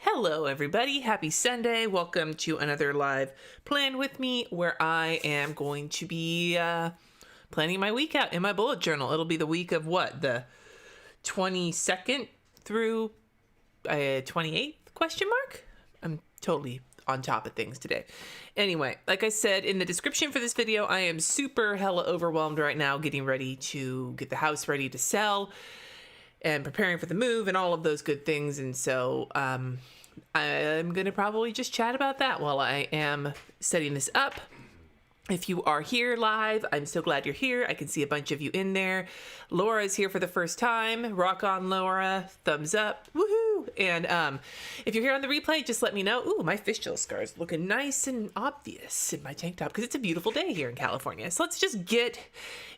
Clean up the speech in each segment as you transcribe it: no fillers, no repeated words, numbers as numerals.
Hello everybody, happy Sunday. Welcome to another live plan with me where I am going to be planning my week out in my bullet journal. It'll be the week of what? The 22nd through 28th question mark? I'm totally on top of things today. Anyway, like I said in the description for this video, I am super hella overwhelmed right now getting ready to get the house ready to sell and preparing for the move and all of those good things. And so I'm going to probably just chat about that while I am setting this up. If you are here live, I'm so glad you're here. I can see a bunch of you in there. Laura is here for the first time. Rock on, Laura. Thumbs up. Woohoo! And if you're here on the replay, just let me know. Ooh, my fistula scar is looking nice and obvious in my tank top because it's a beautiful day here in California. So let's just get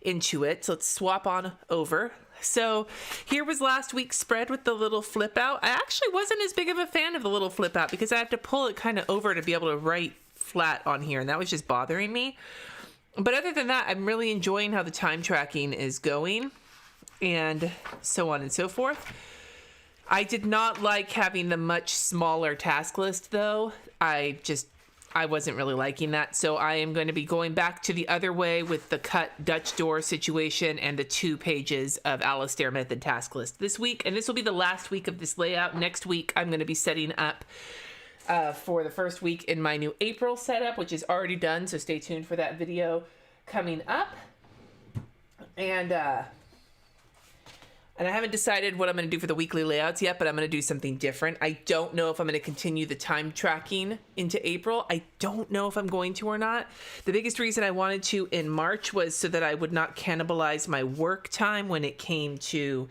into it. So let's swap on over. So here was last week's spread with the little flip out. I actually wasn't as big of a fan of the little flip out because I have to pull it kind of over to be able to write flat on here, and that was just bothering me. But other than that, I'm really enjoying how the time tracking is going and so on and so forth. I did not like having the much smaller task list though. I wasn't really liking that. So I am going to be going back to the other way with the cut Dutch door situation and the 2 pages of Alistair method task list this week. And this will be the last week of this layout. Next week, I'm going to be setting up for the first week in my new April setup, which is already done. So stay tuned for that video coming up. And I haven't decided what I'm going to do for the weekly layouts yet, but I'm going to do something different. I don't know if I'm going to continue the time tracking into April. I don't know if I'm going to or not. The biggest reason I wanted to in March was so that I would not cannibalize my work time when it came to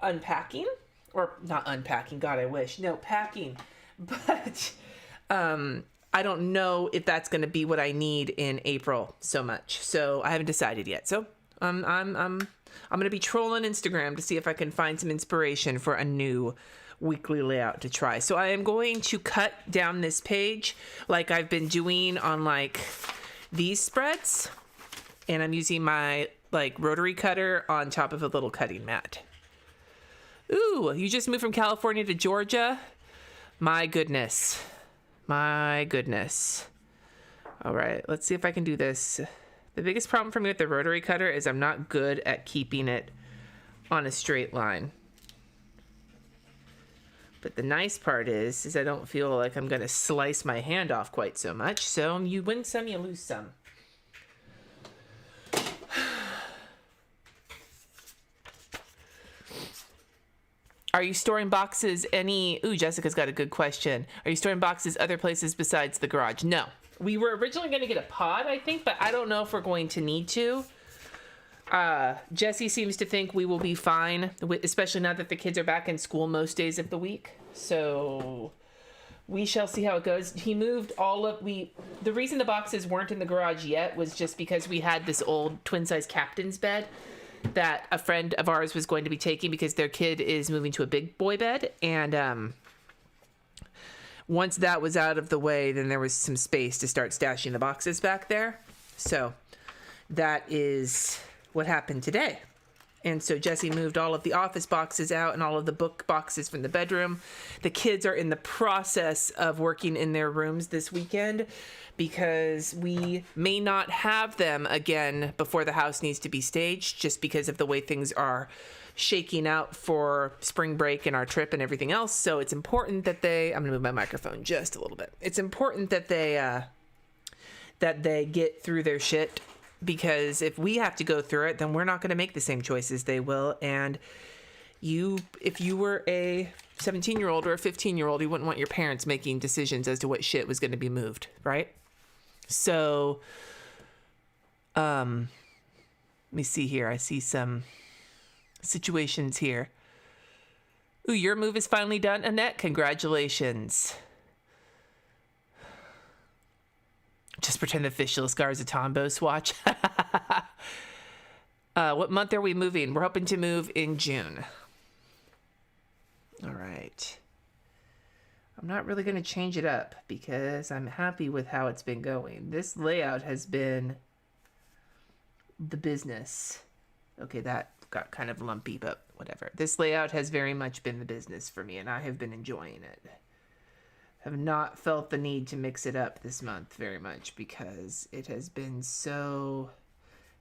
unpacking, or not unpacking. God, I wish. No, packing. But I don't know if that's going to be what I need in April so much. So I haven't decided yet. So I'm going to be trolling Instagram to see if I can find some inspiration for a new weekly layout to try. So I am going to cut down this page like I've been doing on like these spreads. And I'm using my like rotary cutter on top of a little cutting mat. Ooh, you just moved from California to Georgia? My goodness. My goodness. All right, let's see if I can do this. The biggest problem for me with the rotary cutter is I'm not good at keeping it on a straight line. But the nice part is I don't feel like I'm going to slice my hand off quite so much. So you win some, you lose some. Are you storing boxes Ooh, Jessica's got a good question. Are you storing boxes other places besides the garage? No. We were originally going to get a pod, I think, but I don't know if we're going to need to. Jesse seems to think we will be fine, especially now that the kids are back in school most days of the week. So we shall see how it goes. He moved the reason the boxes weren't in the garage yet was just because we had this old twin-size captain's bed that a friend of ours was going to be taking because their kid is moving to a big boy bed. And once that was out of the way, then there was some space to start stashing the boxes back there. So that is what happened today. And so Jesse moved all of the office boxes out and all of the book boxes from the bedroom. The kids are in the process of working in their rooms this weekend because we may not have them again before the house needs to be staged just because of the way things are shaking out for spring break and our trip and everything else. So it's important that I'm going to move my microphone just a little bit. It's important that they get through their shit, because if we have to go through it, then we're not going to make the same choices they will. And if you were a 17-year-old or a 15-year-old, you wouldn't want your parents making decisions as to what shit was going to be moved, right? So, let me see here. I see some situations here. Ooh, your move is finally done, Annette. Congratulations. Just pretend the fistula scar is a Tombow swatch. What month are we moving? We're hoping to move in June. All right. I'm not really going to change it up because I'm happy with how it's been going. This layout has been the business. Okay, that got kind of lumpy, but whatever. This layout has very much been the business for me, and I have been enjoying it. Have not felt the need to mix it up this month very much because it has been so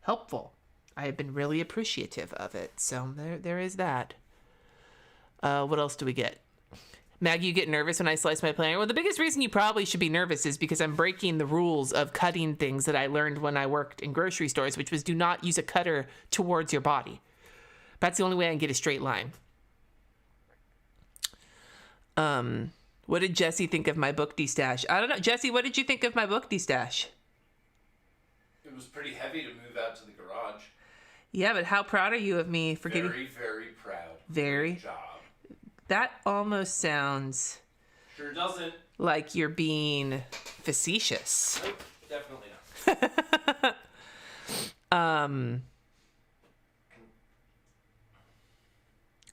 helpful. I have been really appreciative of it. So there is that. What else do we get? Maggie, you get nervous when I slice my planner? Well, the biggest reason you probably should be nervous is because I'm breaking the rules of cutting things that I learned when I worked in grocery stores, which was do not use a cutter towards your body. That's the only way I can get a straight line. What did Jesse think of my book destash? I don't know. Jesse, what did you think of my book destash? It was pretty heavy to move out to the garage. Yeah, but how proud are you of me for getting... Very, very proud. Very. Good job. That almost sounds... Sure doesn't. Like you're being facetious. Nope, definitely not.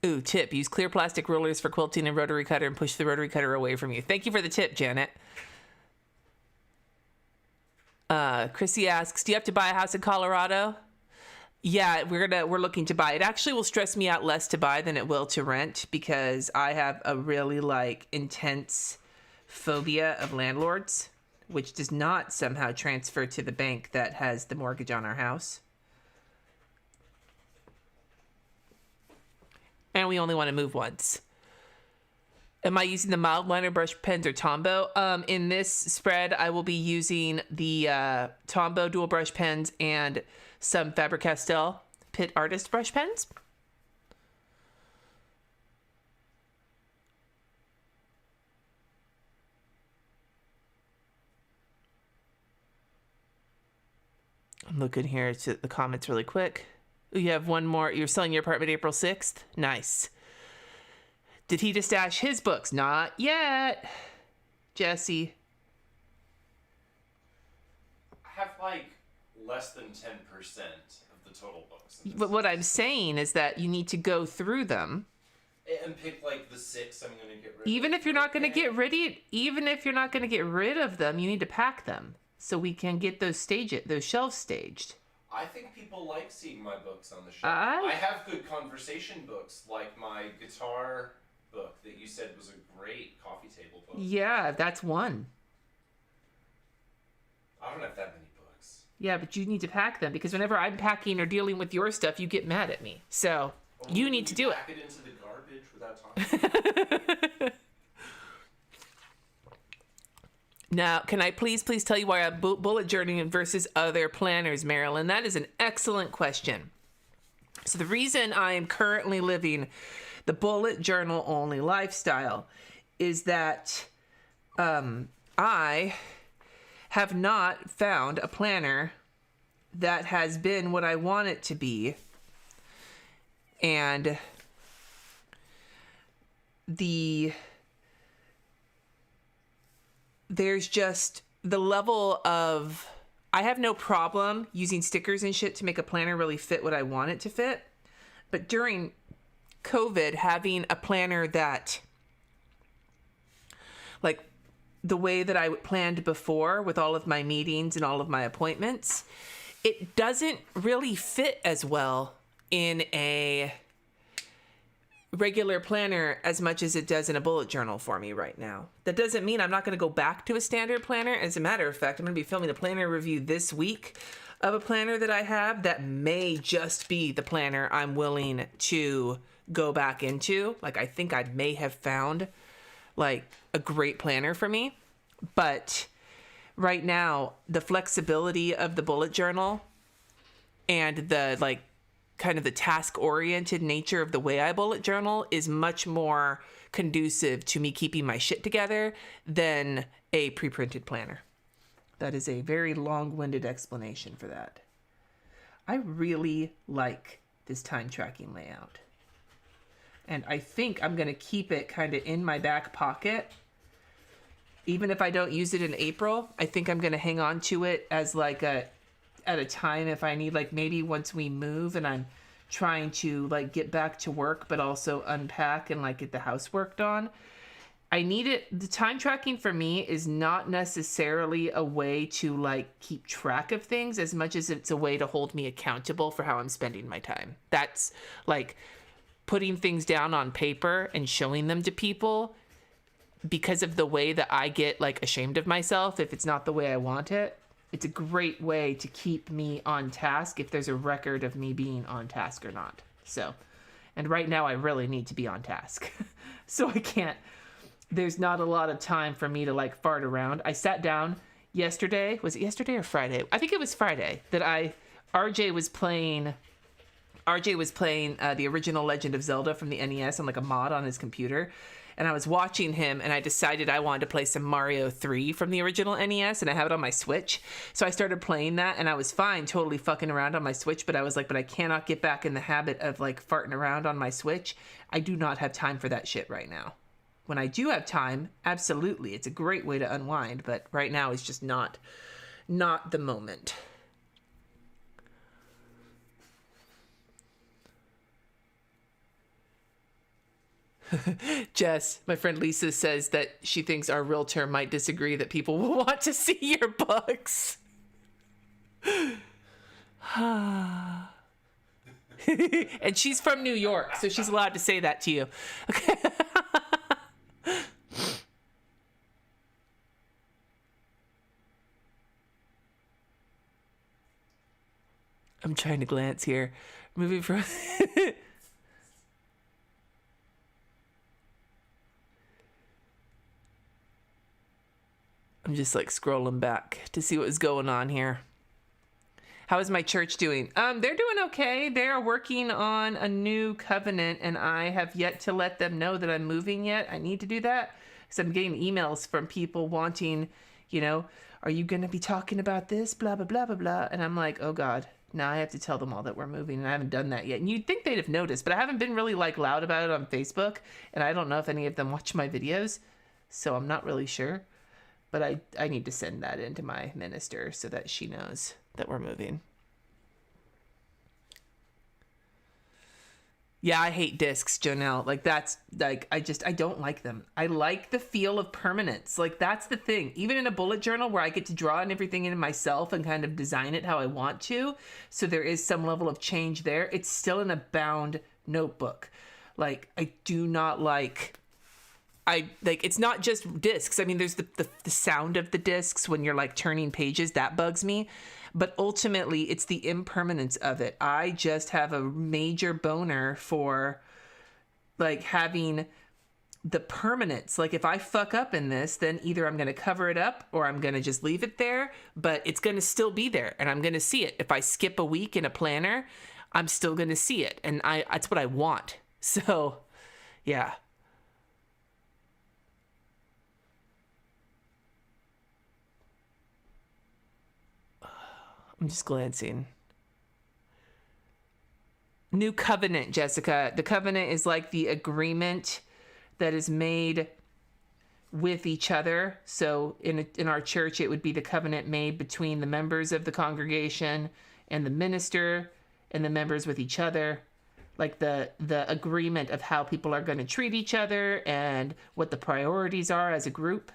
Ooh, tip. Use clear plastic rollers for quilting and rotary cutter and push the rotary cutter away from you. Thank you for the tip, Janet. Chrissy asks, do you have to buy a house in Colorado? Yeah, we're looking to buy. It actually will stress me out less to buy than it will to rent because I have a really intense phobia of landlords, which does not somehow transfer to the bank that has the mortgage on our house. And we only want to move once. Am I using the mild liner brush pens or Tombow? In this spread, I will be using the Tombow dual brush pens and some Faber-Castell Pitt Artist brush pens. I'm looking here to the comments really quick. You have one more. You're selling your apartment April 6th? Nice. Did he destash his books? Not yet. Jesse. I have less than 10% of the total books. But what I'm saying is that you need to go through them. And pick the 6 I'm going to get rid of. Even if you're not going to get rid of them, you need to pack them so we can get those shelves staged. I think people like seeing my books on the shelf. I have good conversation books, like my guitar book that you said was a great coffee table book. Yeah, that's one. I don't have that many books. Yeah, but you need to pack them because whenever I'm packing or dealing with your stuff, you get mad at me. So you need to do it. Pack it into the garbage without talking. Now, can I please tell you why I'm bullet journaling versus other planners, Marilyn? That is an excellent question. So the reason I am currently living the bullet journal only lifestyle is that I have not found a planner that has been what I want it to be. And there's just the level of, I have no problem using stickers and shit to make a planner really fit what I want it to fit. But during COVID, having a planner that, the way that I planned before with all of my meetings and all of my appointments, it doesn't really fit as well in a regular planner as much as it does in a bullet journal for me right now. That doesn't mean I'm not going to go back to a standard planner. As a matter of fact, I'm going to be filming a planner review this week of a planner that I have that may just be the planner I'm willing to go back into. I think I may have found a great planner for me. But right now, the flexibility of the bullet journal and the kind of the task-oriented nature of the way I bullet journal is much more conducive to me keeping my shit together than a pre-printed planner. That is a very long-winded explanation for that. I really like this time tracking layout. And I think I'm going to keep it kind of in my back pocket. Even if I don't use it in April, I think I'm going to hang on to it as at a time if I need, maybe once we move and I'm trying to get back to work, but also unpack and get the house worked on. I need it. The time tracking for me is not necessarily a way to keep track of things as much as it's a way to hold me accountable for how I'm spending my time. That's putting things down on paper and showing them to people, because of the way that I get like ashamed of myself if it's not the way I want it. It's a great way to keep me on task if there's a record of me being on task or not. So, and right now I really need to be on task. So I can't, there's not a lot of time for me to like fart around. I sat down yesterday, was it yesterday or Friday? I think it was Friday that RJ was playing the original Legend of Zelda from the NES on like a mod on his computer. And I was watching him, and I decided I wanted to play some Mario 3 from the original NES, and I have it on my Switch. So I started playing that, and I was fine totally fucking around on my Switch, but I was like, but I cannot get back in the habit of like farting around on my Switch. I do not have time for that shit right now. When I do have time, absolutely, it's a great way to unwind, but right now is just not the moment. Jess, my friend Lisa, says that she thinks our realtor might disagree that people will want to see your books. And she's from New York, so she's allowed to say that to you. Okay. I'm trying to glance here. Moving from... I'm just like scrolling back to see what was going on here. How is my church doing? They're doing okay. They're working on a new covenant, and I have yet to let them know that I'm moving yet. I need to do that because I'm getting emails from people wanting, you know, are you going to be talking about this? Blah, blah, blah, blah, blah. And I'm like, oh God, now I have to tell them all that we're moving, and I haven't done that yet. And you'd think they'd have noticed, but I haven't been really like loud about it on Facebook, and I don't know if any of them watch my videos, so I'm not really sure. But I need to send that in to my minister so that she knows that we're moving. Yeah, I hate discs, Jonelle. Like, that's, like, I don't like them. I like the feel of permanence. Like, that's the thing. Even in a bullet journal where I get to draw and everything in myself and kind of design it how I want to, so there is some level of change there, it's still in a bound notebook. Like, I do not like... it's not just discs. I mean, there's the sound of the discs when you're like turning pages, that bugs me. But ultimately, it's the impermanence of it. I just have a major boner for like having the permanence. Like if I fuck up in this, then either I'm going to cover it up or I'm going to just leave it there, but it's going to still be there and I'm going to see it. If I skip a week in a planner, I'm still going to see it. And that's what I want. So, yeah. I'm just glancing. New covenant, Jessica. The covenant is like the agreement that is made with each other. So in our church, it would be the covenant made between the members of the congregation and the minister and the members with each other. Like the agreement of how people are going to treat each other and what the priorities are as a group.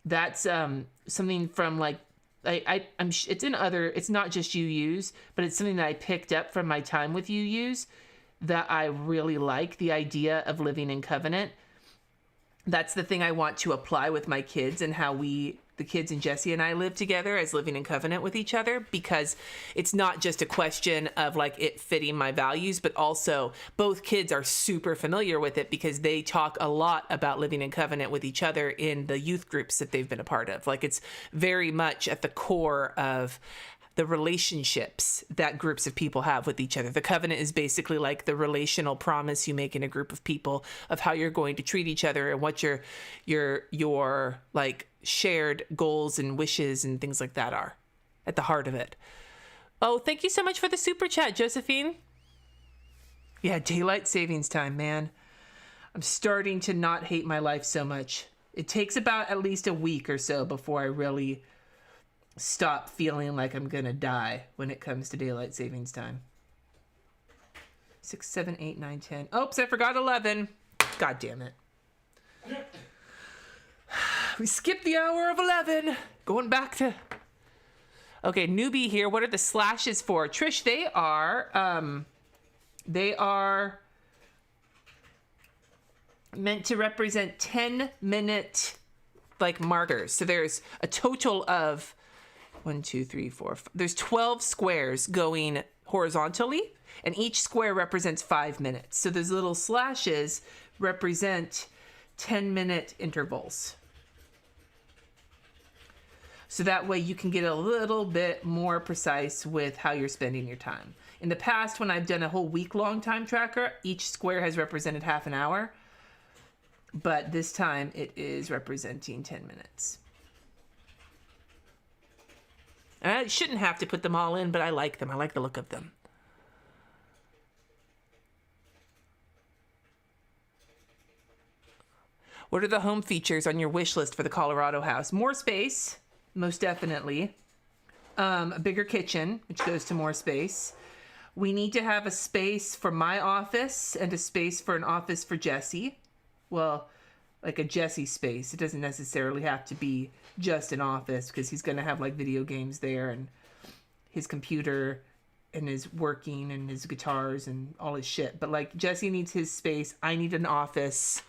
That's something from like it's in other. It's not just UUs, but it's something that I picked up from my time with UUs that I really like. The idea of living in covenant. That's the thing I want to apply with my kids and how the kids and Jesse and I live together as living in covenant with each other, because it's not just a question of like it fitting my values, but also both kids are super familiar with it because they talk a lot about living in covenant with each other in the youth groups that they've been a part of. Like it's very much at the core of the relationships that groups of people have with each other. The covenant is basically like the relational promise you make in a group of people of how you're going to treat each other and what your like shared goals and wishes and things like that are at the heart of it. Oh, thank you so much for the super chat, Josephine. Yeah, daylight savings time, man. I'm starting to not hate my life so much. It takes about at least a week or so before I really stop feeling like I'm gonna die when it comes to daylight savings time. 6, 7, 8, 9, 10. Oops, I forgot 11. God damn it. We skipped the hour of 11. Going back to... Okay, newbie here. What are the slashes for? Trish, they are They are meant to represent 10-minute like markers. So there's a total of 1, 2, 3, 4, 5. There's 12 squares going horizontally, and each square represents 5 minutes. So those little slashes represent 10-minute intervals. So that way you can get a little bit more precise with how you're spending your time. In the past, when I've done a whole week-long time tracker, each square has represented half an hour. But this time it is representing 10 minutes. And I shouldn't have to put them all in, but I like them. I like the look of them. What are the home features on your wish list for the Colorado house? More space, most definitely. A bigger kitchen, which goes to more space. We need to have a space for my office and a space for an office for Jesse. Well, like a Jesse space. It doesn't necessarily have to be just an office, because he's going to have like video games there and his computer and his working and his guitars and all his shit. But like Jesse needs his space. I need an office.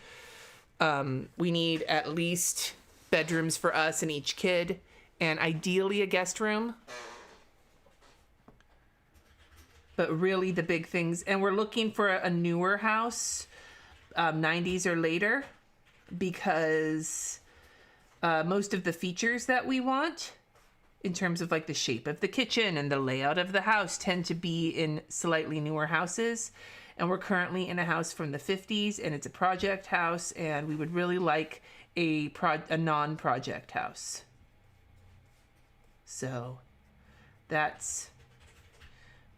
We need at least bedrooms for us and each kid, and ideally a guest room. But really the big things, and we're looking for a newer house, 90s or later, because most of the features that we want in terms of like the shape of the kitchen and the layout of the house tend to be in slightly newer houses. And we're currently in a house from the 50s, and it's a project house, and we would really like a non-project house. So that's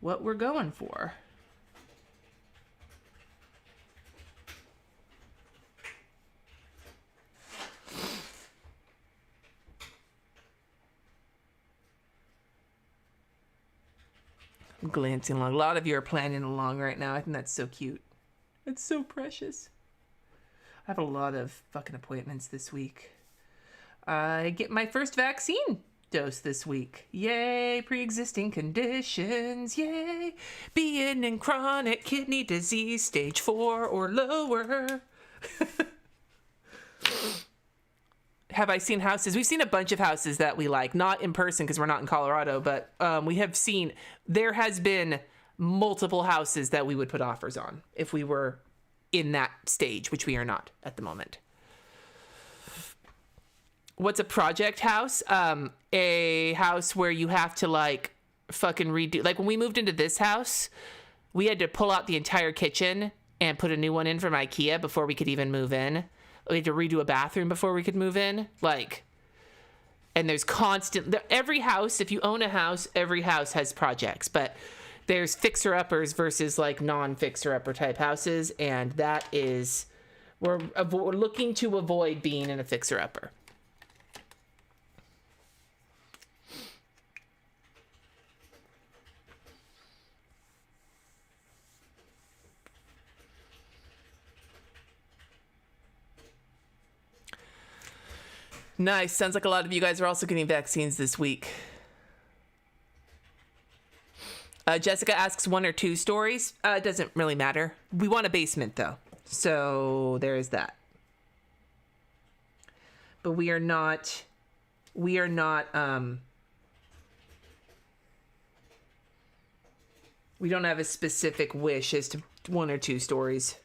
what we're going for. I'm glancing along. A lot of you are planning along right now. I think that's so cute. It's so precious. I have a lot of fucking appointments this week. I get my first vaccine dose this week. Yay, pre-existing conditions. Yay, being in chronic kidney disease, stage 4 or lower. Have I seen houses? We've seen a bunch of houses that we like, not in person because we're not in Colorado, but we have seen, there has been multiple houses that we would put offers on if we were in that stage, which we are not at the moment. What's a project house? A house where you have to like fucking redo. Like when we moved into this house, we had to pull out the entire kitchen and put a new one in from IKEA before we could even move in. We had to redo a bathroom before we could move in. Like, and there's constant, every house, if you own a house, every house has projects, but there's fixer-uppers versus like non-fixer-upper type houses. And that is, we're looking to avoid being in a fixer-upper. Nice. Sounds like a lot of you guys are also getting vaccines this week. Jessica asks 1 or 2 stories. It doesn't really matter. We want a basement though. So there is that. But we don't have a specific wish as to 1 or 2 stories.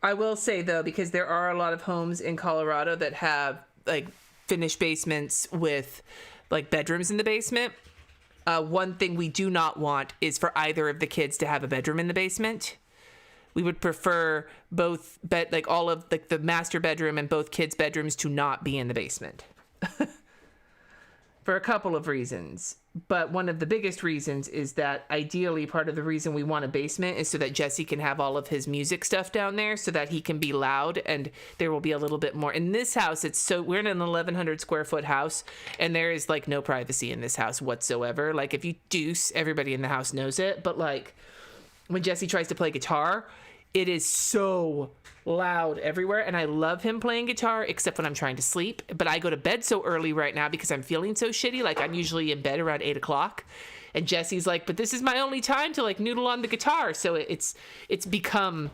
I will say, though, because there are a lot of homes in Colorado that have, like, finished basements with, like, bedrooms in the basement. One thing we do not want is for either of the kids to have a bedroom in the basement. We would prefer both, all of, like, the master bedroom and both kids' bedrooms to not be in the basement. For a couple of reasons. But one of the biggest reasons is that ideally part of the reason we want a basement is so that Jesse can have all of his music stuff down there so that he can be loud and there will be a little bit more. In this house, we're in an 1,100 square foot house and there is like no privacy in this house whatsoever. Like if you deuce, everybody in the house knows it. But like when Jesse tries to play guitar, it is so loud everywhere, and I love him playing guitar except when I'm trying to sleep. But I go to bed so early right now because I'm feeling so shitty. Like, I'm usually in bed around 8 o'clock, and Jesse's like, but this is my only time to like noodle on the guitar. So it's become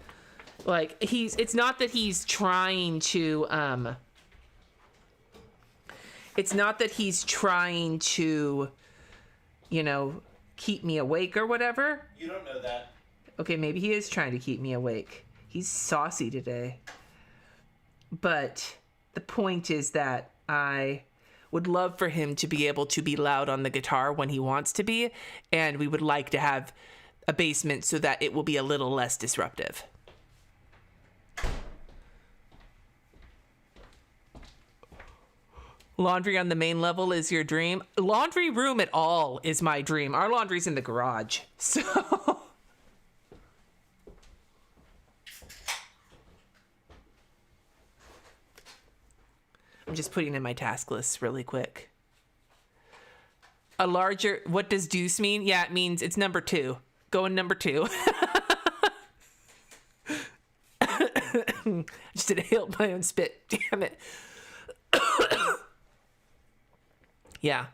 like, it's not that he's trying to you know, keep me awake or whatever. You don't know that. Okay, maybe he is trying to keep me awake. He's saucy today. But the point is that I would love for him to be able to be loud on the guitar when he wants to be, and we would like to have a basement so that it will be a little less disruptive. Laundry on the main level is your dream. Laundry room at all is my dream. Our laundry's in the garage, so... I'm just putting in my task list really quick. A larger, what does deuce mean? Yeah, it means it's number 2. Going number 2. Just inhaled my own spit. Damn it. Yeah.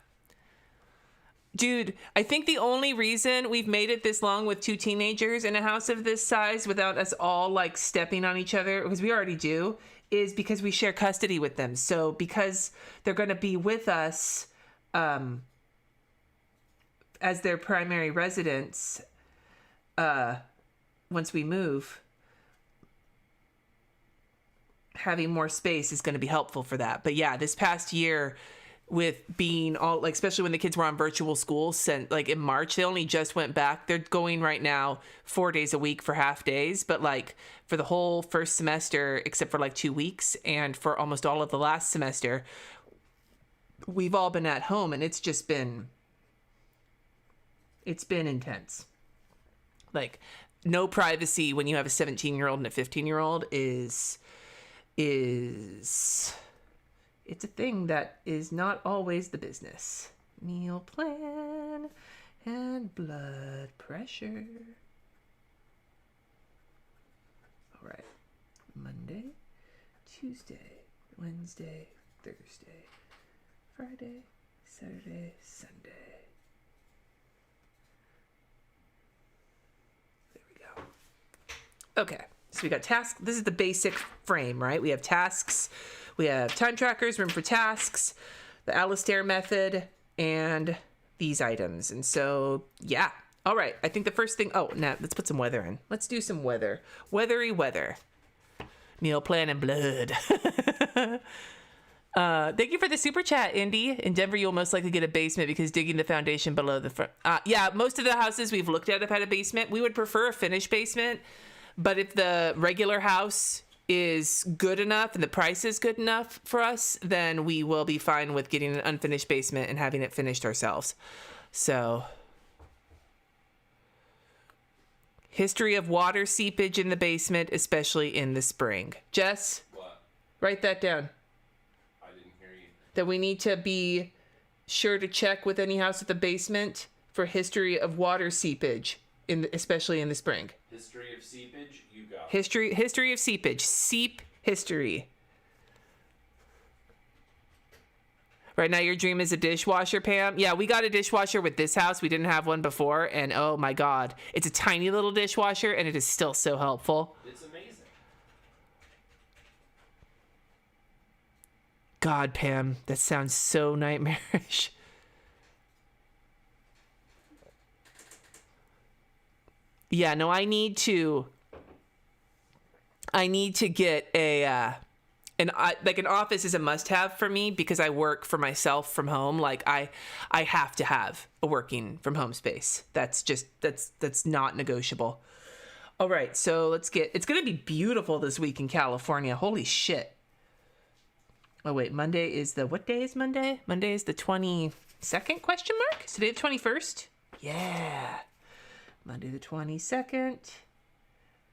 Dude, I think the only reason we've made it this long with 2 teenagers in a house of this size without us all like stepping on each other, because we already do, is because we share custody with them. So because they're going to be with us as their primary residents once we move, having more space is going to be helpful for that. But yeah, this past year, with being all like, especially when the kids were on virtual school, like in March, they only just went back. They're going right now 4 days a week for half days, but like for the whole first semester, except for like 2 weeks, and for almost all of the last semester, we've all been at home, and it's been intense. Like, no privacy when you have a 17-year-old and a 15-year-old is it's a thing that is not always the business. Meal plan and blood pressure. All right. Monday, Tuesday, Wednesday, Thursday, Friday, Saturday, Sunday. There we go. Okay. So we got tasks. This is the basic frame, right? We have tasks. We have time trackers, room for tasks, the Alistair method, and these items. And so, yeah. All right. I think the first thing... Oh, now let's put some weather in. Let's do some weather. Weathery weather. Meal plan and blood. Thank you for the super chat, Indy. In Denver, you'll most likely get a basement because digging the foundation below the front... yeah, most of the houses we've looked at have had a basement. We would prefer a finished basement. But if the regular house is good enough and the price is good enough for us, then we will be fine with getting an unfinished basement and having it finished ourselves. So, history of water seepage in the basement, especially in the spring. Jess? What? Write that down. I didn't hear you. That we need to be sure to check with any house with a basement for history of water seepage, especially in the spring. History of seepage? You got it. History of seepage. Seep history. Right now, your dream is a dishwasher, Pam? Yeah, we got a dishwasher with this house. We didn't have one before, and oh my God. It's a tiny little dishwasher, and it is still so helpful. It's amazing. God, Pam, that sounds so nightmarish. Yeah, no, I need to get an office is a must-have for me because I work for myself from home. Like I have to have a working from home space. That's not negotiable. All right, so it's going to be beautiful this week in California. Holy shit. Oh wait, Monday is what day is Monday? Monday is the 22nd question mark? Is today the 21st? Yeah. Monday the 22nd,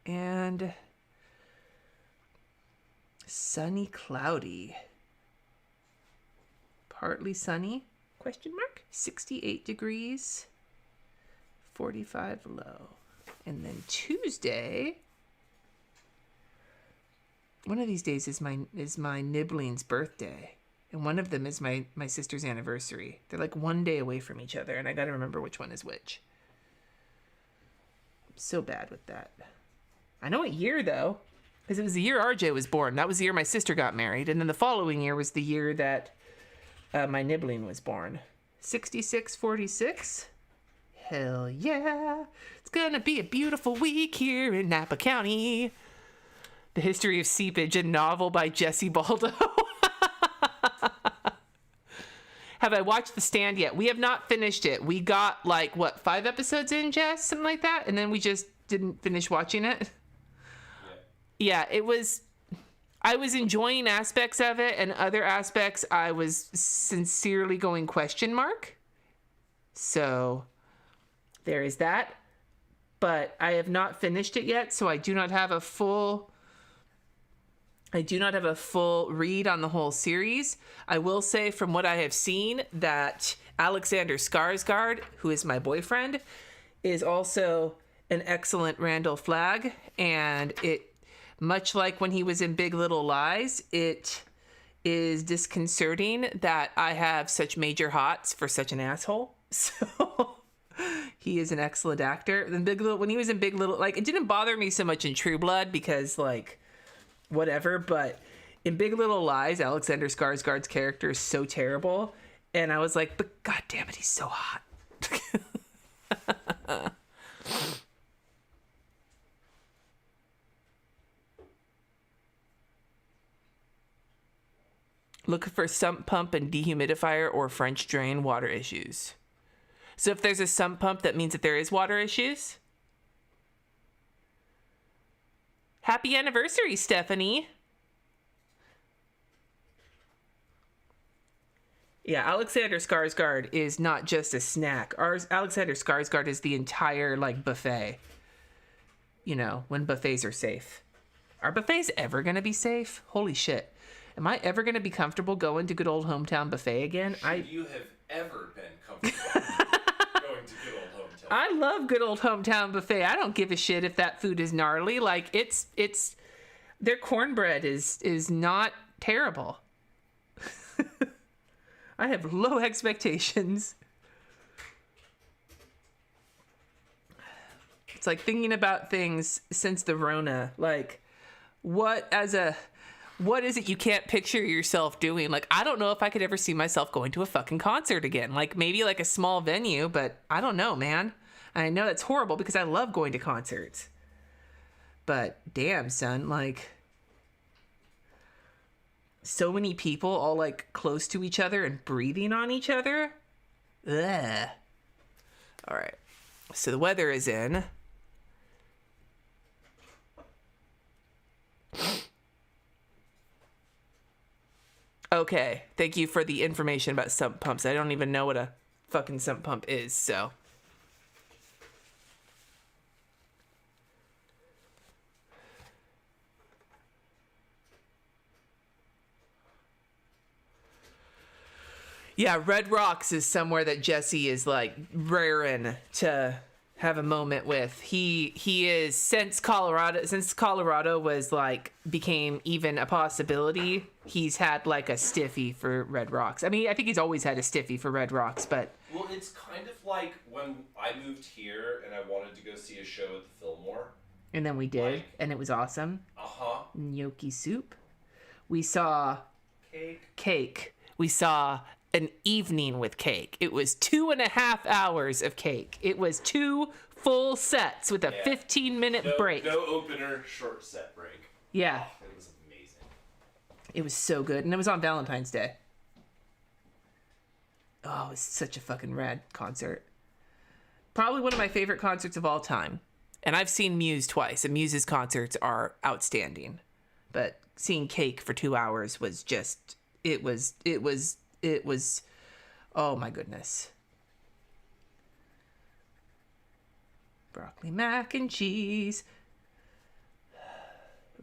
and sunny, cloudy, partly sunny, question mark, 68 degrees, 45 low. And then Tuesday, one of these days is my nibbling's birthday, and one of them is my sister's anniversary. They're like one day away from each other, and I gotta remember which one is which. I'm so bad with that. I know what year though, because it was the year RJ was born. That was the year my sister got married, and then the following year was the year that my nibbling was born. 6646. Hell yeah! It's gonna be a beautiful week here in Napa County. The History of Seepage, a novel by Guentert-Baldo. Have I watched The Stand yet? We have not finished it. We got, like, what, 5 episodes in, Jess? Something like that? And then we just didn't finish watching it. Yeah, it was... I was enjoying aspects of it, and other aspects I was sincerely going question mark. So, there is that. But I have not finished it yet, so I do not have a full read on the whole series. I will say from what I have seen that Alexander Skarsgård, who is my boyfriend, is also an excellent Randall Flagg, and it, much like when he was in Big Little Lies, it is disconcerting that I have such major hots for such an asshole. So he is an excellent actor. When he was in Big Little, like, it didn't bother me so much in True Blood because, like, whatever, but in Big Little Lies, Alexander Skarsgård's character is so terrible, and I was like, but god damn it, he's so hot. Look for sump pump and dehumidifier or French drain water issues. So if there's a sump pump, that means that there is water issues? Happy anniversary, Stephanie. Yeah, Alexander Skarsgård is not just a snack. Alexander Skarsgård is the entire, like, buffet. You know, when buffets are safe. Are buffets ever going to be safe? Holy shit. Am I ever going to be comfortable going to good old hometown buffet again? You have ever been comfortable going to good old hometown? I love good old hometown buffet. I don't give a shit if that food is gnarly. Like, it's their cornbread is not terrible. I have low expectations. It's like thinking about things since the Rona. Like, what is it you can't picture yourself doing? Like, I don't know if I could ever see myself going to a fucking concert again. Like, maybe like a small venue, but I don't know, man. I know that's horrible because I love going to concerts. But damn, son, like, so many people all like close to each other and breathing on each other. Ugh. All right. So the weather is in. Okay, thank you for the information about sump pumps. I don't even know what a fucking sump pump is, so. Yeah, Red Rocks is somewhere that Jesse is, like, raring to have a moment with. He is, since Colorado was, like, became even a possibility, he's had, like, a stiffy for Red Rocks. I mean, I think he's always had a stiffy for Red Rocks, but... Well, it's kind of like when I moved here and I wanted to go see a show at the Fillmore. And then we did, like, and it was awesome. Uh-huh. Gnocchi soup. We saw... Cake. We saw... an evening with cake. It was 2.5 hours of cake. It was 2 full sets with a 15-minute break. No opener, short set break. Yeah. Oh, it was amazing. It was so good. And it was on Valentine's Day. Oh, it was such a fucking rad concert. Probably one of my favorite concerts of all time. And I've seen Muse twice, and Muse's concerts are outstanding. But seeing Cake for 2 hours was just... It was, oh my goodness. Broccoli mac and cheese.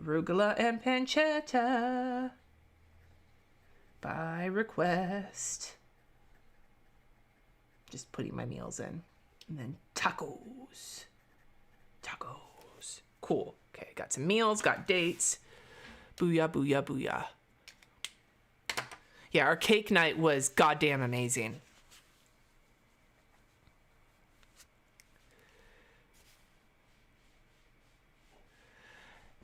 Arugula and pancetta. By request. Just putting my meals in. And then tacos. Cool. Okay, got some meals, got dates. Booyah, booyah, booyah. Yeah, our cake night was goddamn amazing.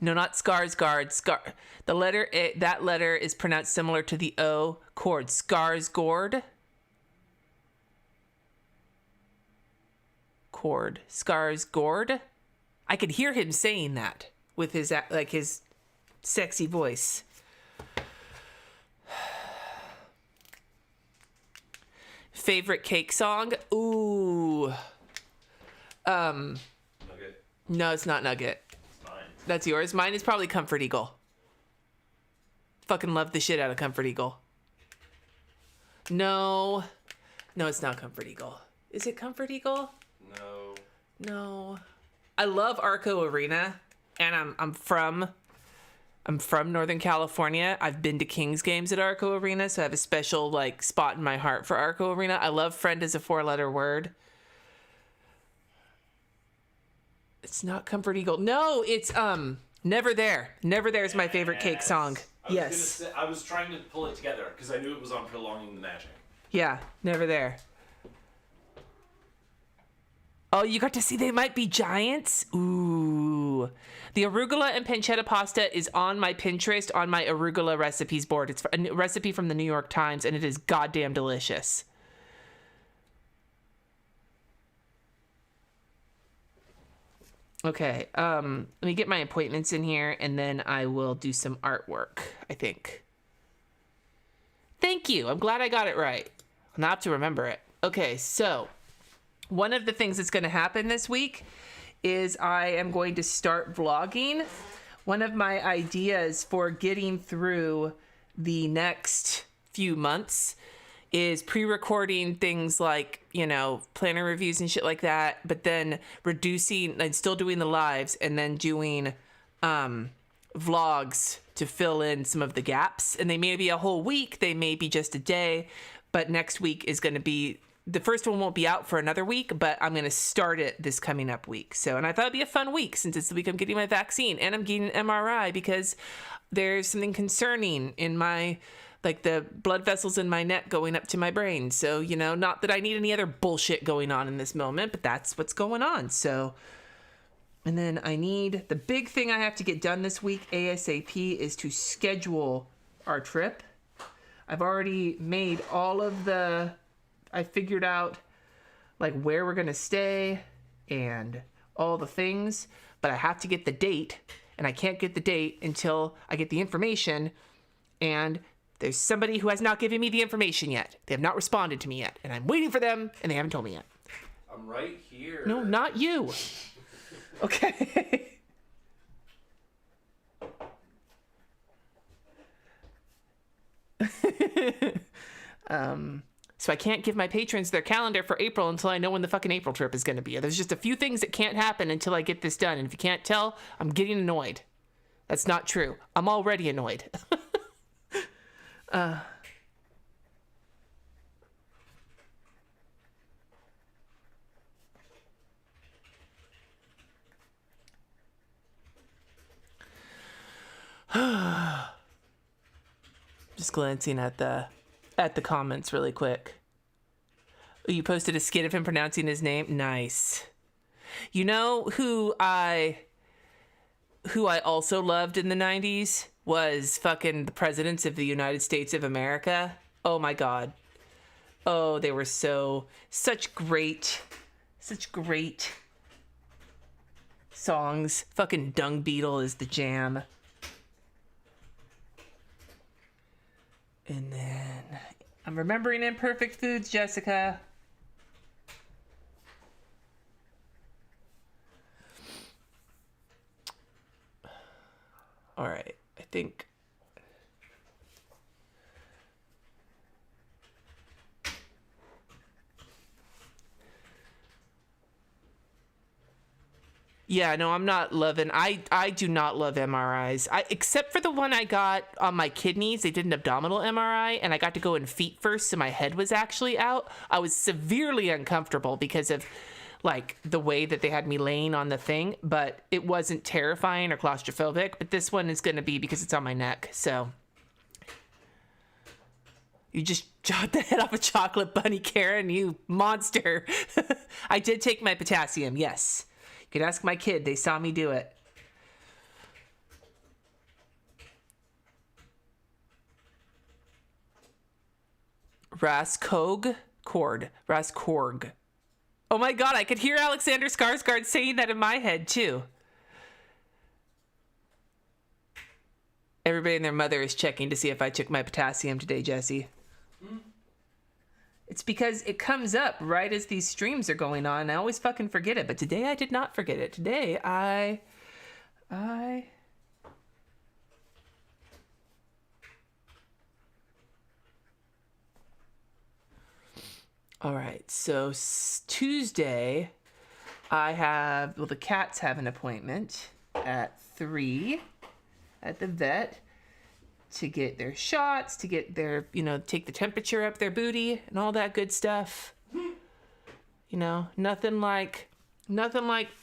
No, not Skarsgård. The letter A, that letter is pronounced similar to the O chord. Skarsgård. Chord. Skarsgård. I could hear him saying that with his sexy voice. Favorite cake song? Ooh. Nugget. No, it's not Nugget. It's mine. That's yours. Mine is probably Comfort Eagle. Fucking love the shit out of Comfort Eagle. No, it's not Comfort Eagle. Is it Comfort Eagle? No. I love Arco Arena, and I'm from Northern California. I've been to Kings games at Arco Arena, so I have a special spot in my heart for Arco Arena. I love friend as a 4-letter word. It's not Comfort Eagle. No, it's Never There. Never There is my favorite cake song. Yes. I was trying to pull it together because I knew it was on Prolonging the Magic. Yeah, Never There. Oh, you got to see they might be giants? Ooh. The arugula and pancetta pasta is on my Pinterest, on my arugula recipes board. It's a recipe from the New York Times, and it is goddamn delicious. Okay, let me get my appointments in here, and then I will do some artwork, I think. Thank you. I'm glad I got it right. I'll not have to remember it. Okay, so one of the things that's going to happen this week is I am going to start vlogging. One of my ideas for getting through the next few months is pre-recording things like, planner reviews and shit like that, but then reducing and still doing the lives and then doing vlogs to fill in some of the gaps. And they may be a whole week, they may be just a day, but next week is going to be, the first one won't be out for another week, but I'm going to start it this coming up week. So, and I thought it'd be a fun week since it's the week I'm getting my vaccine and I'm getting an MRI because there's something concerning in my, the blood vessels in my neck going up to my brain. So, not that I need any other bullshit going on in this moment, but that's what's going on. So, and then the big thing I have to get done this week ASAP is to schedule our trip. I've already made I figured out where we're going to stay and all the things, but I have to get the date, and I can't get the date until I get the information, and there's somebody who has not given me the information yet. They have not responded to me yet, and I'm waiting for them, and they haven't told me yet. I'm right here. No, not you. Okay. So I can't give my patrons their calendar for April until I know when the fucking April trip is going to be. There's just a few things that can't happen until I get this done. And if you can't tell, I'm getting annoyed. That's not true. I'm already annoyed. Just glancing at the comments really quick. You posted a skit of him pronouncing his name. Nice. You know who I also loved in the 90s was fucking the presidents of the United States of America. Oh my God. Oh, they were such great songs. Fucking Dung Beetle is the jam. And then I'm remembering Imperfect Foods, Jessica. All right, I think. Yeah, no, I'm not loving. I do not love MRIs. Except for the one I got on my kidneys. They did an abdominal MRI, and I got to go in feet first, so my head was actually out. I was severely uncomfortable because of like the way that they had me laying on the thing, but it wasn't terrifying or claustrophobic. But this one is going to be because it's on my neck. So you just chopped the head off a chocolate bunny, Karen, you monster. I did take my potassium, yes. You could ask my kid. They saw me do it. Raskorg. Oh my God, I could hear Alexander Skarsgård saying that in my head too. Everybody and their mother is checking to see if I took my potassium today, Jesse. It's because it comes up right as these streams are going on. I always fucking forget it, but today I did not forget it. Today I all right, so Tuesday, the cats have an appointment at 3 at the vet to get their shots, to get their, take the temperature up their booty and all that good stuff. Nothing like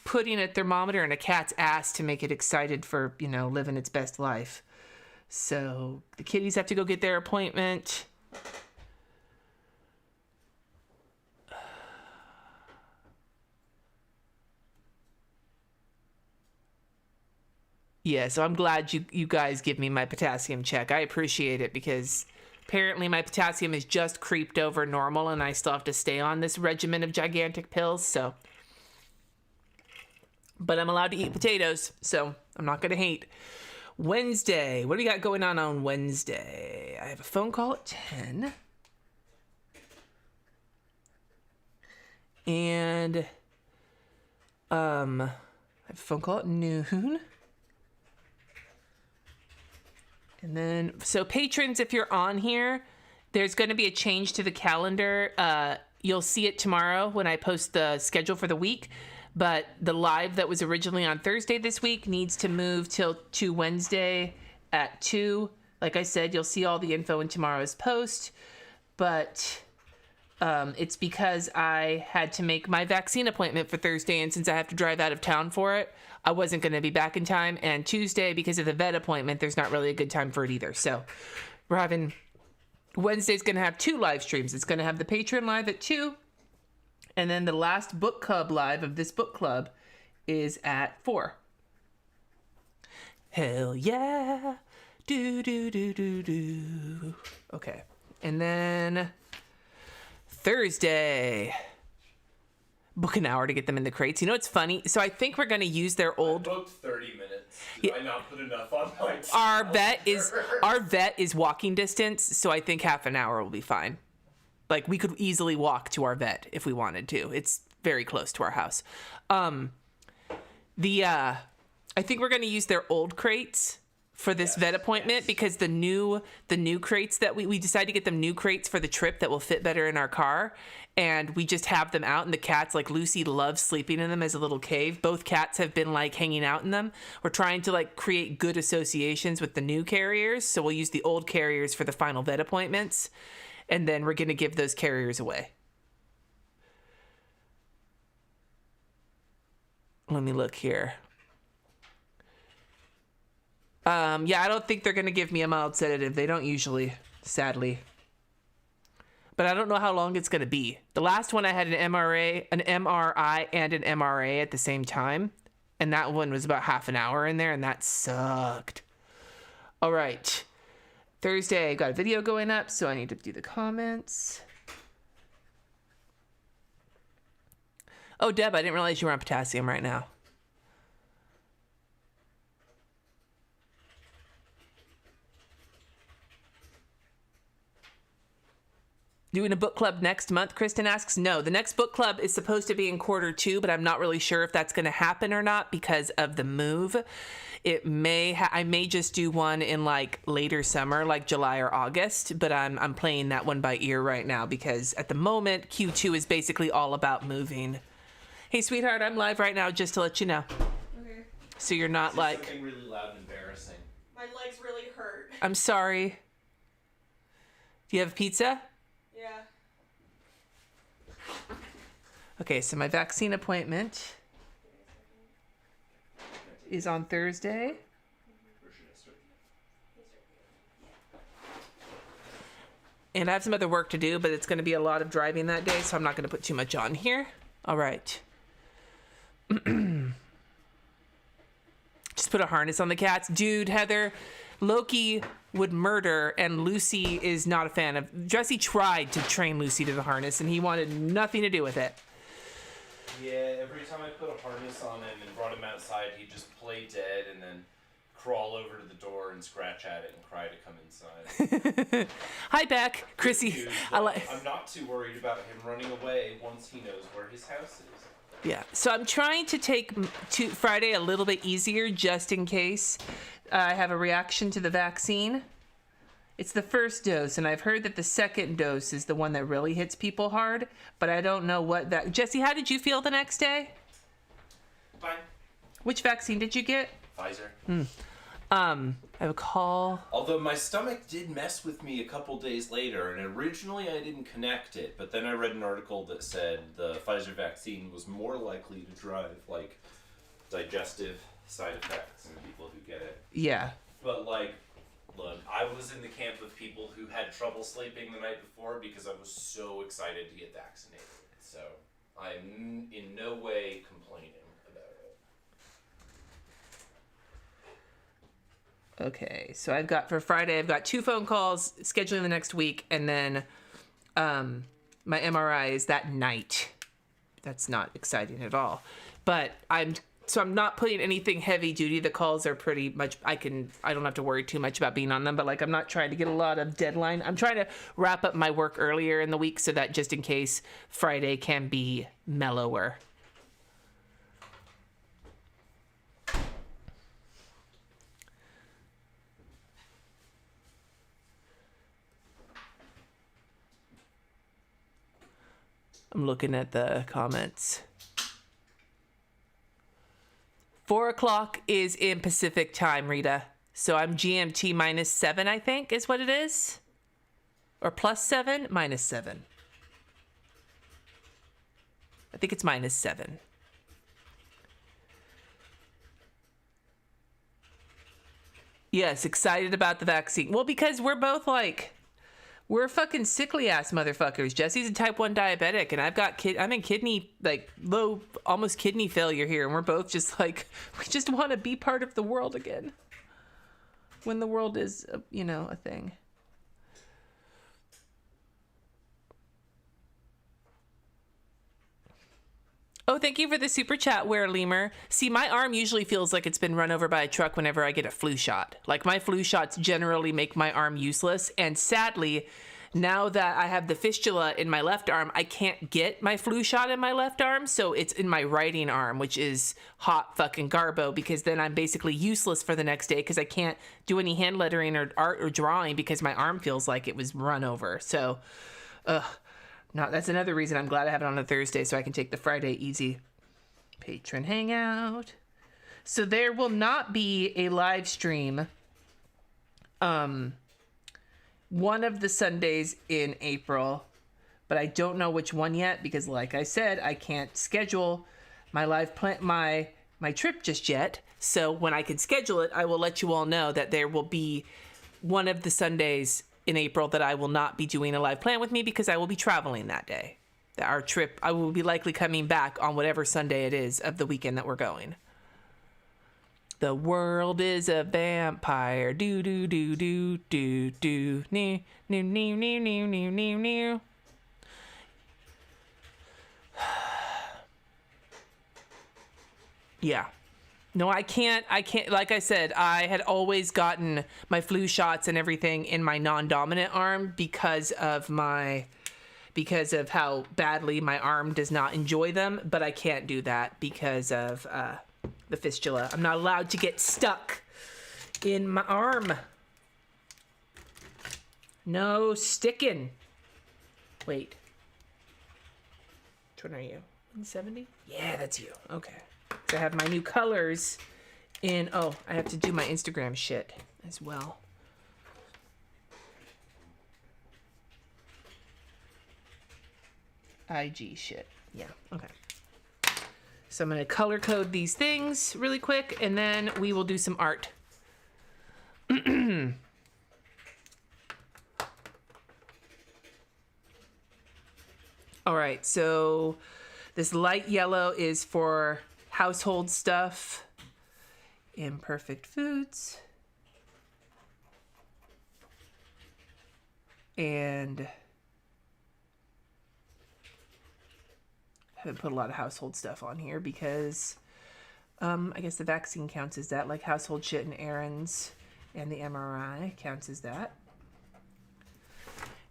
putting a thermometer in a cat's ass to make it excited for, living its best life. So the kitties have to go get their appointment. Yeah, so I'm glad you guys give me my potassium check. I appreciate it because apparently my potassium is just creeped over normal and I still have to stay on this regimen of gigantic pills, so. But I'm allowed to eat potatoes, so I'm not going to hate. Wednesday, what do we got going on Wednesday? I have a phone call at 10. And I have a phone call at noon. And then, so patrons, if you're on here, there's going to be a change to the calendar. You'll see it tomorrow when I post the schedule for the week. But the live that was originally on Thursday this week needs to move to Wednesday at 2. Like I said, you'll see all the info in tomorrow's post. But it's because I had to make my vaccine appointment for Thursday. And since I have to drive out of town for it, I wasn't going to be back in time. And Tuesday, because of the vet appointment, there's not really a good time for it either. So we're having, Wednesday's going to have 2 live streams. It's going to have the Patreon live at 2. And then the last book club live of this book club is at 4. Hell yeah. Do. Okay. And then Thursday, book an hour to get them in the crates. It's funny. So I think we're going to use their old. I booked 30 minutes. Did I not put enough on my Our vet is walking distance, so I think half an hour will be fine. Like we could easily walk to our vet if we wanted to. It's very close to our house. I think we're going to use their old crates for this vet appointment because the new crates that we decided to get them new crates for the trip that will fit better in our car, and we just have them out, and the cats, like Lucy loves sleeping in them as a little cave. Both cats have been like hanging out in them. We're trying to like create good associations with the new carriers, so we'll use the old carriers for the final vet appointments, and then we're going to give those carriers away. Let me look here. I don't think they're going to give me a mild sedative. They don't usually, sadly. But I don't know how long it's going to be. The last one I had an MRI, and an MRA at the same time. And that one was about half an hour in there, and that sucked. All right. Thursday, I got a video going up, so I need to do the comments. Oh, Deb, I didn't realize you were on potassium right now. Doing a book club next month, Kristen asks. No, the next book club is supposed to be in Q2, but I'm not really sure if that's going to happen or not because of the move. It may I may just do one in like later summer, like July or August, but I'm playing that one by ear right now because at the moment Q2 is basically all about moving. Hey, sweetheart, I'm live right now just to let you know. Okay. So you're not like something really loud and embarrassing. My legs really hurt. I'm sorry. Do you have pizza? Yeah. Okay, so my vaccine appointment is on Thursday. And I have some other work to do, but it's going to be a lot of driving that day, so I'm not going to put too much on here. All right. Just put a harness on the cats. Dude, Heather, Loki would murder, and Lucy is not a fan of... Jesse tried to train Lucy to the harness, and he wanted nothing to do with it. Yeah, every time I put a harness on him and brought him outside, he'd just play dead and then crawl over to the door and scratch at it and cry to come inside. Hi, Beck. Chrissy. Dude, I'm not too worried about him running away once he knows where his house is. Yeah. So I'm trying to take Friday a little bit easier just in case I have a reaction to the vaccine. It's the first dose, and I've heard that the second dose is the one that really hits people hard, but I don't know what that... Jesse, how did you feel the next day? Fine. Which vaccine did you get? Pfizer. I have a call. Although my stomach did mess with me a couple days later, and originally I didn't connect it, but then I read an article that said the Pfizer vaccine was more likely to drive, like, digestive side effects in people who get it. Yeah. But, like, look, I was in the camp of people who had trouble sleeping the night before because I was so excited to get vaccinated. So, I'm in no way complaining about it. Okay, so for Friday, I've got 2 phone calls, scheduling the next week, and then my MRI is that night. That's not exciting at all. But I'm not putting anything heavy duty. The calls are pretty much, I don't have to worry too much about being on them, but like I'm not trying to get a lot of deadline. I'm trying to wrap up my work earlier in the week so that just in case Friday can be mellower. I'm looking at the comments. 4 o'clock is in Pacific time, Rita. So I'm GMT -7, I think, is what it is. Or +7, -7. I think it's -7. Yes, excited about the vaccine. Well, because we're both like... We're fucking sickly ass motherfuckers. Jesse's a type 1 diabetic, and I'm in kidney, like, low, almost kidney failure here, and we're both just like, we just want to be part of the world again. When the world is, a thing. Oh, thank you for the super chat, Where Lemur. See, my arm usually feels like it's been run over by a truck whenever I get a flu shot. Like, my flu shots generally make my arm useless. And sadly, now that I have the fistula in my left arm, I can't get my flu shot in my left arm. So it's in my writing arm, which is hot fucking garbo, because then I'm basically useless for the next day because I can't do any hand lettering or art or drawing because my arm feels like it was run over. So, no, that's another reason I'm glad I have it on a Thursday so I can take the Friday easy. Patron hangout. So there will not be a live stream one of the Sundays in April, but I don't know which one yet because like I said, I can't schedule my my trip just yet. So when I can schedule it, I will let you all know that there will be one of the Sundays in April that I will not be doing a live plan with me because I will be traveling that day. Our trip, I will be likely coming back on whatever Sunday it is of the weekend that we're going. The world is a vampire. Do do do do do do. New new new new new new new new. Yeah. No, I can't, like I said, I had always gotten my flu shots and everything in my non-dominant arm because of how badly my arm does not enjoy them, but I can't do that because of the fistula. I'm not allowed to get stuck in my arm. No sticking. Wait. Which one are you? 170? Yeah, that's you. Okay. I have my new colors in... Oh, I have to do my Instagram shit as well. IG shit. Yeah, okay. So I'm going to color code these things really quick, and then we will do some art. All right, so this light yellow is for household stuff. Imperfect foods. And I haven't put a lot of household stuff on here because I guess the vaccine counts as that, like household shit and errands, and the MRI counts as that.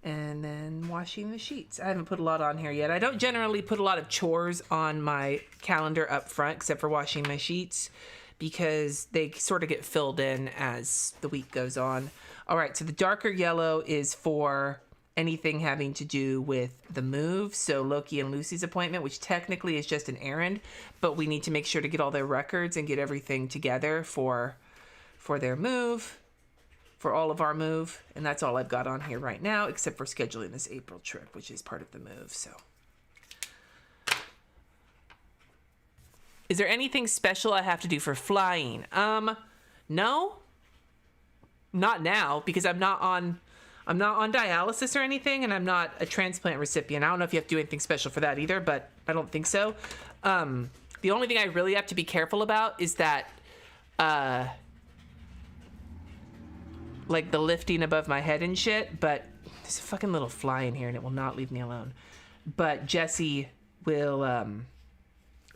And then washing the sheets. I haven't put a lot on here yet. I don't generally put a lot of chores on my calendar up front, except for washing my sheets, because they sort of get filled in as the week goes on. All right, so the darker yellow is for anything having to do with the move. So Loki and Lucy's appointment, which technically is just an errand, but we need to make sure to get all their records and get everything together for their move. For all of our move, and that's all I've got on here right now, except for scheduling this April trip, which is part of the move. So, is there anything special I have to do for flying? No, not now, because I'm not on dialysis or anything, and I'm not a transplant recipient. I don't know if you have to do anything special for that either, but I don't think so. The only thing I really have to be careful about is that like the lifting above my head and shit, but there's a fucking little fly in here and it will not leave me alone. But Jesse will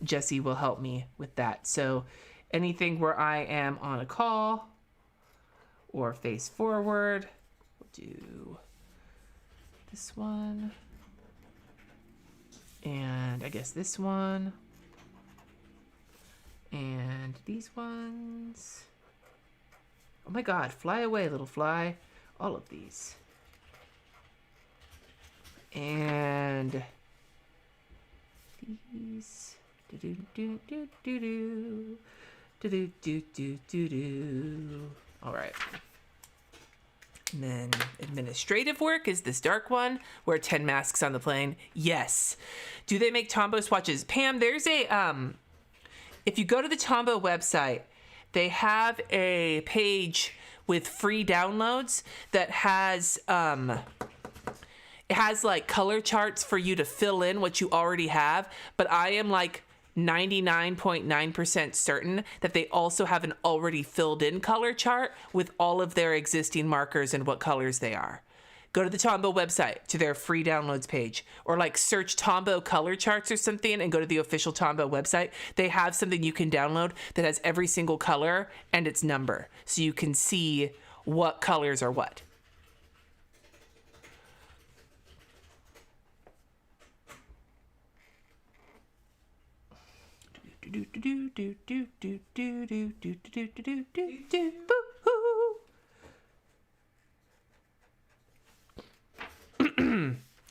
help me with that. So anything where I am on a call or face forward, we'll do this one. And I guess this one. And these ones. Oh my God, fly away, little fly. All of these. And these. Do-do-do-do-do-do. Do-do-do-do-do-do. All right. And then administrative work is this dark one. Wear 10 masks on the plane. Yes. Do they make Tombow swatches? Pam, there's a, if you go to the Tombow website, they have a page with free downloads that has it has like color charts for you to fill in what you already have, but I am like 99.9% certain that they also have an already filled in color chart with all of their existing markers and what colors they are. Go to the Tombow website to their free downloads page, or like search Tombow color charts or something and go to the official Tombow website. They have something you can download that has every single color and its number, so you can see what colors are what.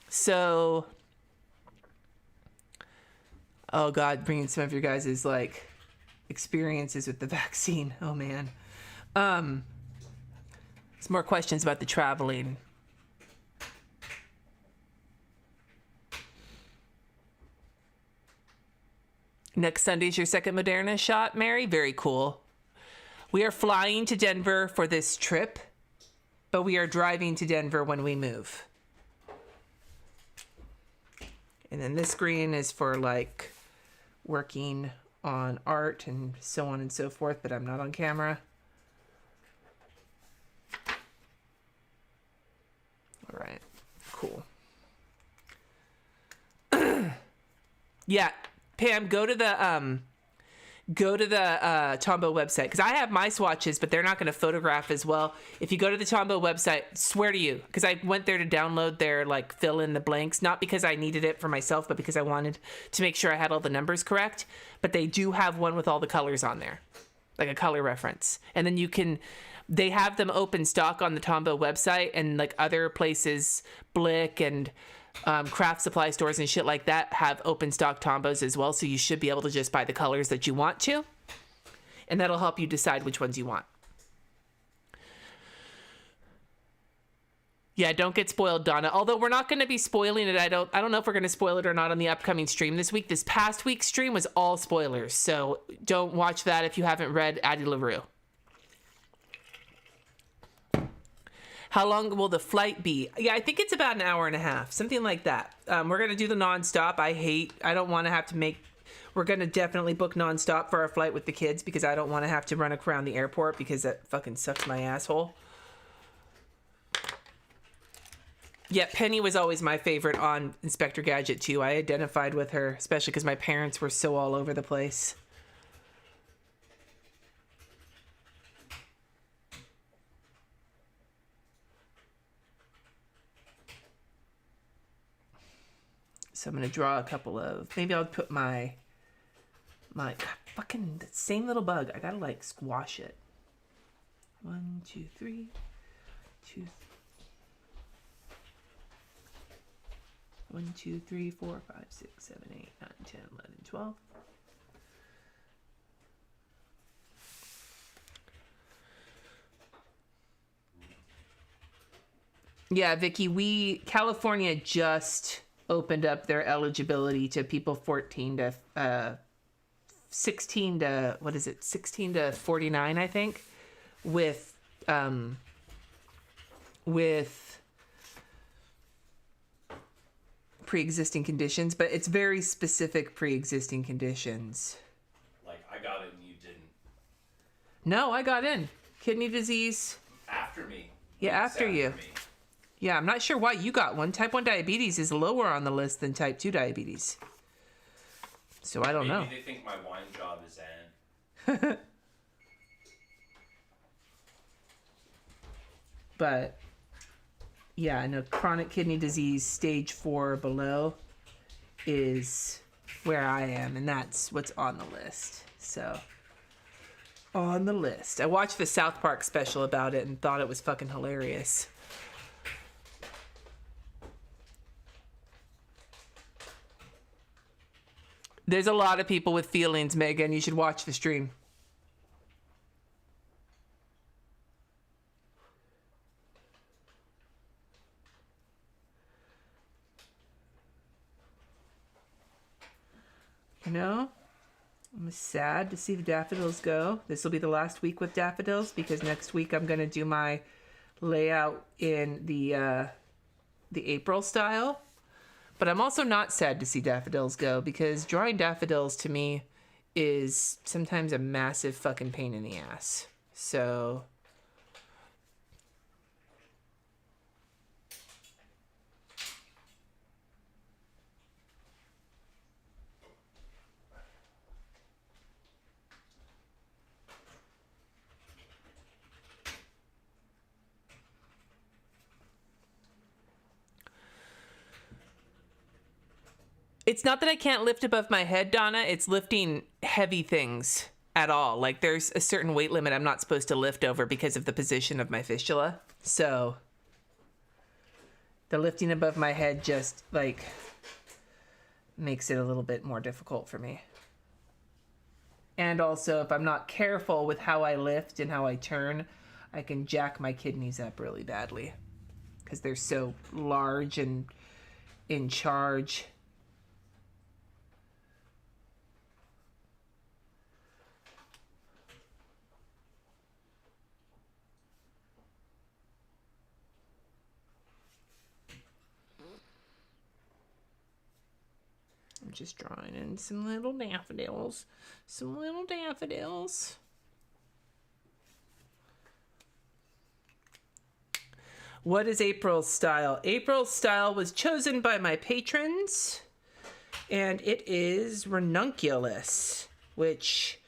So, oh God, bringing some of your guys' like experiences with the vaccine. Oh man. Some more questions about the traveling. Next Sunday's your second Moderna shot, Mary? Very cool. We are flying to Denver for this trip, but we are driving to Denver when we move. And then this green is for like working on art and so on and so forth, but I'm not on camera. All right, cool. Yeah, Pam, go to the Tombow website, because I have my swatches, but they're not going to photograph as well. If you go to the Tombow website, swear to you, because I went there to download their like fill in the blanks, not because I needed it for myself, but because I wanted to make sure I had all the numbers correct. But they do have one with all the colors on there, like a color reference, and then you can. They have them open stock on the Tombow website, and like other places, Blick and craft supply stores and shit like that have open stock Tombows as well, so you should be able to just buy the colors that you want to, and that'll help you decide which ones you want. Yeah, don't get spoiled, Donna. Although we're not going to be spoiling it. I don't know if we're going to spoil it or not on the upcoming stream this week. This past week's stream was all spoilers, so don't watch that if you haven't read Addie LaRue. How long will the flight be? Yeah, I think it's about an hour and a half, something like that. We're going to do the nonstop. I don't want to have to make... We're going to definitely book nonstop for our flight with the kids because I don't want to have to run around the airport because that fucking sucks my asshole. Yeah, Penny was always my favorite on Inspector Gadget too. I identified with her, especially because my parents were so all over the place. So I'm going to draw a couple of... Maybe I'll put my fucking same little bug. I got to like squash it. 1, 2, 3. 2, 1, 2, 3, 4, 5, 6, 7, 8, 9, 10, 11, 12. Yeah, Vicky, California just opened up their eligibility to people 14 to 16 to 16 to 49, I think, with pre-existing conditions, but it's very specific pre-existing conditions. Like, I got it and you didn't. No, I got in. Kidney disease. After me. Yeah, after you. Me. Yeah, I'm not sure why you got one. Type 1 diabetes is lower on the list than type 2 diabetes. So I don't know. Maybe they think my wine job is Anne. But yeah, I know chronic kidney disease stage 4 below is where I am, and that's what's on the list. So on the list. I watched the South Park special about it and thought it was fucking hilarious. There's a lot of people with feelings, Megan. You should watch the stream. You know, I'm sad to see the daffodils go. This will be the last week with daffodils because next week I'm going to do my layout in the April style. But I'm also not sad to see daffodils go because drawing daffodils to me is sometimes a massive fucking pain in the ass. So it's not that I can't lift above my head, Donna. It's lifting heavy things at all. Like there's a certain weight limit I'm not supposed to lift over because of the position of my fistula. So the lifting above my head just like makes it a little bit more difficult for me. And also if I'm not careful with how I lift and how I turn, I can jack my kidneys up really badly because they're so large and in charge. I'm just drawing in some little daffodils. Some little daffodils. What is April's style? April's style was chosen by my patrons, and it is ranunculus, which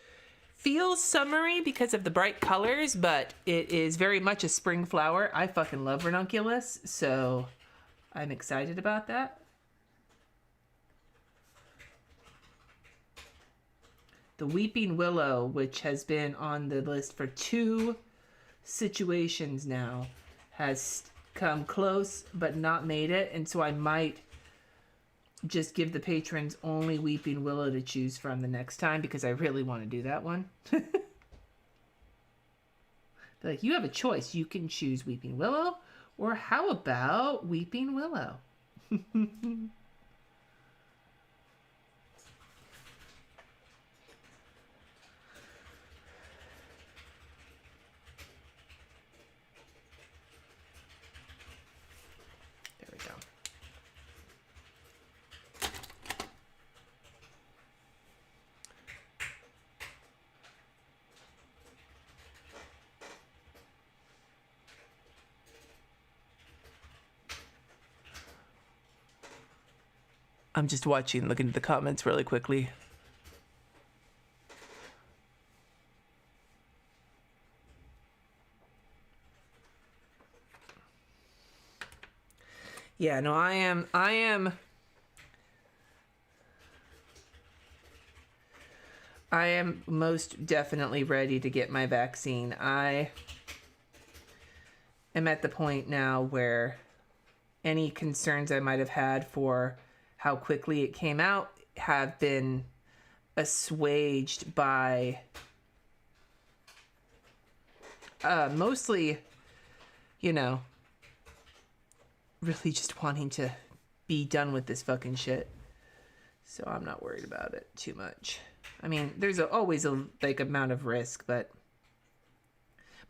feels summery because of the bright colors, but it is very much a spring flower. I fucking love ranunculus, so I'm excited about that. The weeping willow, which has been on the list for 2 situations now, has come close but not made it, and so I might just give the patrons only weeping willow to choose from the next time because I really want to do that one. Like, you have a choice. You can choose weeping willow Or how about Weeping Willow? There we go. I'm just watching, looking at the comments really quickly. Yeah, no, I am most definitely ready to get my vaccine. I am at the point now where any concerns I might have had for how quickly it came out have been assuaged by mostly, you know, really just wanting to be done with this fucking shit. So I'm not worried about it too much. I mean, there's always a like amount of risk, but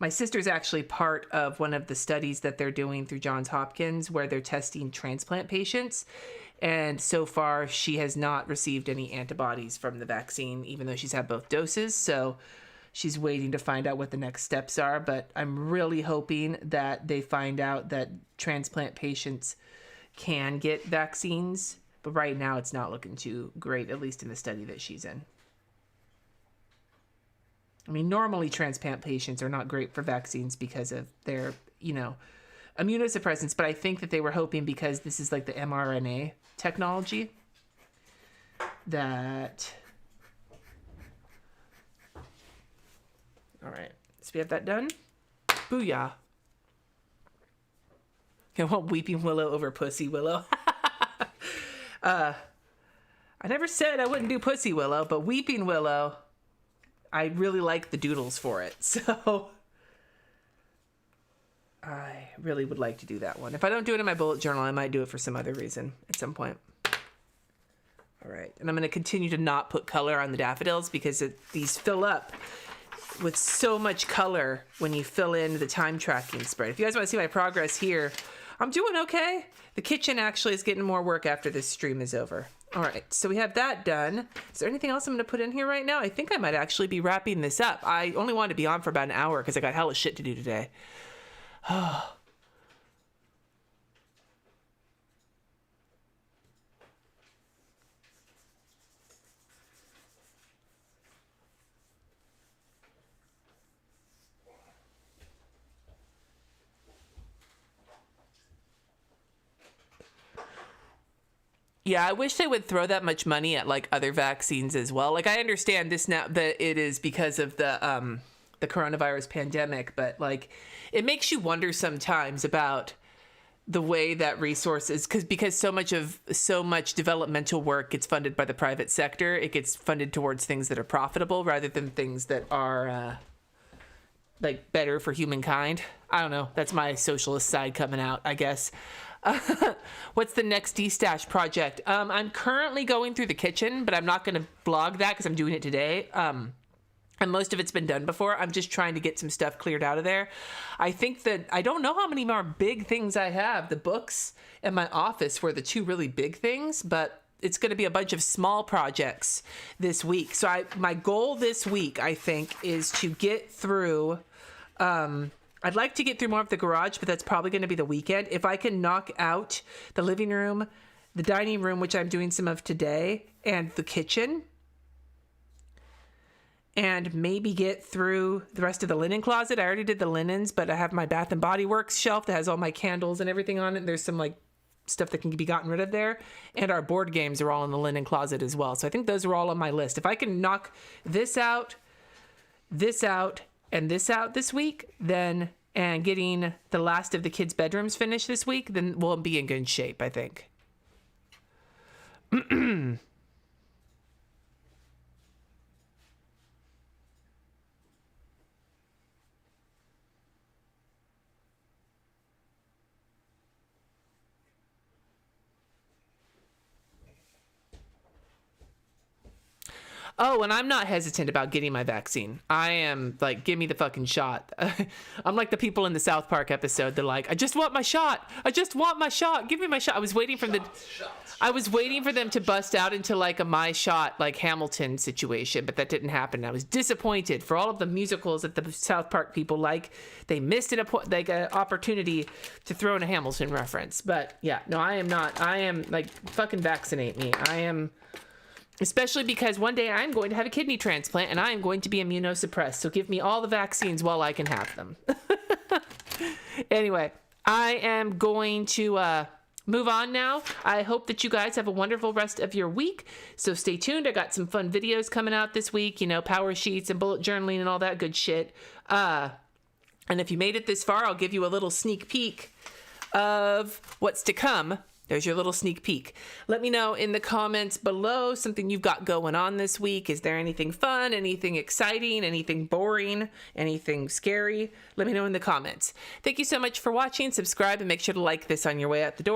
my sister's actually part of one of the studies that they're doing through Johns Hopkins where they're testing transplant patients. And so far, she has not received any antibodies from the vaccine, even though she's had both doses. So she's waiting to find out what the next steps are. But I'm really hoping that they find out that transplant patients can get vaccines. But right now, it's not looking too great, at least in the study that she's in. I mean, normally transplant patients are not great for vaccines because of their, immunosuppressants. But I think that they were hoping because this is like the mRNA technology that... All right. So we have that done. Booyah. I want Weeping Willow over Pussy Willow. I never said I wouldn't do Pussy Willow, but Weeping Willow... I really like the doodles for it, so I really would like to do that one. If I don't do it in my bullet journal, I might do it for some other reason at some point. All right, and I'm going to continue to not put color on the daffodils because these fill up with so much color when you fill in the time tracking spread. If you guys want to see my progress here, I'm doing okay. The kitchen actually is getting more work after this stream is over. All right, so we have that done. Is there anything else I'm going to put in here right now? I think I might actually be wrapping this up. I only wanted to be on for about an hour because I got hella shit to do today. Yeah, I wish they would throw that much money at like other vaccines as well. Like I understand this now that it is because of the coronavirus pandemic, but like it makes you wonder sometimes about the way that resources because so much developmental work gets funded by the private sector. It gets funded towards things that are profitable rather than things that are like better for humankind. I don't know. That's my socialist side coming out, I guess. What's the next destash project? I'm currently going through the kitchen, but I'm not going to blog that because I'm doing it today. And most of it's been done before. I'm just trying to get some stuff cleared out of there. I think that I don't know how many more big things I have. The books and my office were the two really big things, but it's going to be a bunch of small projects this week. So my goal this week, I think, is to get through... I'd like to get through more of the garage, but that's probably going to be the weekend. If I can knock out the living room, the dining room, which I'm doing some of today, and the kitchen, and maybe get through the rest of the linen closet. I already did the linens, but I have my Bath and Body Works shelf that has all my candles and everything on it. There's some like stuff that can be gotten rid of there. And our board games are all in the linen closet as well. So I think those are all on my list. If I can knock this out, and this out this week, then, and getting the last of the kids' bedrooms finished this week, then we'll be in good shape, I think. Oh, and I'm not hesitant about getting my vaccine. I am like, give me the fucking shot. I'm like the people in the South Park episode. They're like, I just want my shot. I just want my shot. Give me my shot. I was waiting for them to bust out into like a my shot, like Hamilton situation, but that didn't happen. I was disappointed for all of the musicals that the South Park people like. They missed an opportunity to throw in a Hamilton reference. But yeah, no, I am not. I am like, fucking vaccinate me. I am. Especially because one day I'm going to have a kidney transplant and I am going to be immunosuppressed. So give me all the vaccines while I can have them. Anyway, I am going to move on now. I hope that you guys have a wonderful rest of your week. So stay tuned. I got some fun videos coming out this week, you know, power sheets and bullet journaling and all that good shit. And if you made it this far, I'll give you a little sneak peek of what's to come. There's your little sneak peek. Let me know in the comments below something you've got going on this week. Is there anything fun, anything exciting, anything boring, anything scary? Let me know in the comments. Thank you so much for watching. Subscribe and make sure to like this on your way out the door.